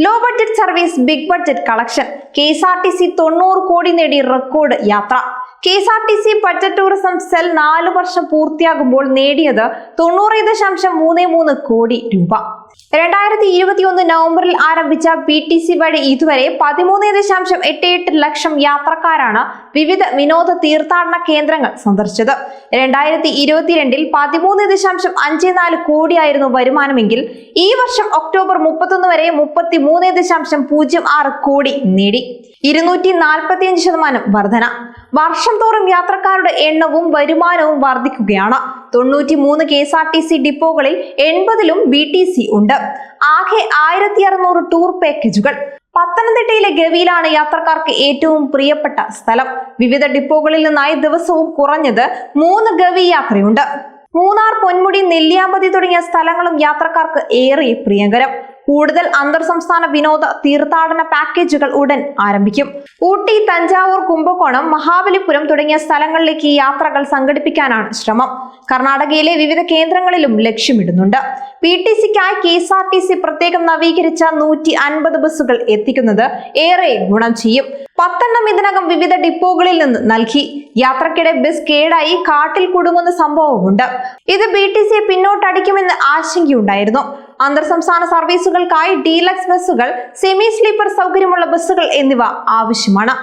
Law budget service big budget collection. KSRTC 90 കോടി നേടി record യാത്ര. KSRTC ബഡ്ജറ്റ് ടൂറിസം സെൽ 4 വർഷം പൂർത്തിയാകുമ്പോൾ നേടിയത് 90.33 കോടി രൂപ. 2021 നവംബറിൽ ആരംഭിച്ച PTC വഴി ഇതുവരെ 13.88 ലക്ഷം യാത്രക്കാരാണ് വിവിധ വിനോദ തീർത്ഥാടന കേന്ദ്രങ്ങൾ സന്ദർശിച്ചത്. 2022 13.54 കോടിയായിരുന്നു വരുമാനമെങ്കിൽ ഈ വർഷം ഒക്ടോബർ 31 വരെ 33.06 കോടി നേടി. 245% വർധന. വർഷം തോറും യാത്രക്കാരുടെ എണ്ണവും വരുമാനവും വർദ്ധിക്കുകയാണ്. 93 KSRTC ഡിപ്പോകളിൽ 80ലും BTC ഉണ്ട്. ആകെ 1600 ടൂർ പാക്കേജുകൾ. പത്തനംതിട്ടയിലെ ഗവിയിലാണ് യാത്രക്കാർക്ക് ഏറ്റവും പ്രിയപ്പെട്ട സ്ഥലം. വിവിധ ഡിപ്പോകളിൽ നിന്നായി ദിവസവും കുറഞ്ഞത് 3 ഗവി യാത്രയുണ്ട്. മൂന്നാർ, പൊന്മുടി, നെല്ലിയാമ്പതി തുടങ്ങിയ സ്ഥലങ്ങളും യാത്രക്കാർക്ക് ഏറെ പ്രിയങ്കരം. കൂടുതൽ അന്തർ സംസ്ഥാന വിനോദ തീർത്ഥാടന പാക്കേജുകൾ ഉടൻ ആരംഭിക്കും. ഊട്ടി, തഞ്ചാവൂർ, കുംഭകോണം, മഹാബലിപുരം തുടങ്ങിയ സ്ഥലങ്ങളിലേക്ക് യാത്രകൾ സംഘടിപ്പിക്കാനാണ് ശ്രമം. കർണാടകയിലെ വിവിധ കേന്ദ്രങ്ങളിലും ലക്ഷ്യമിടുന്നുണ്ട്. PTCക്കായി KSRTC പ്രത്യേകം നവീകരിച്ച 150 ബസ്സുകൾ എത്തിക്കുന്നത് ഏറെ ഗുണം ചെയ്യും. 10 ഇതിനകം വിവിധ ഡിപ്പോകളിൽ നിന്ന് നൽകി. യാത്രക്കിടെ ബസ് കേടായി കാട്ടിൽ കുടുങ്ങുന്ന സംഭവമുണ്ട്. ഇത് BTCയെ പിന്നോട്ടടിക്കുമെന്ന് ആശങ്കയുണ്ടായിരുന്നു. അന്തർ സംസ്ഥാന സർവീസുകൾക്കായി ഡീലക്സ് ബസ്സുകൾ, സെമി സ്ലീപ്പർ സൗകര്യമുള്ള ബസ്സുകൾ എന്നിവ ആവശ്യമാണ്.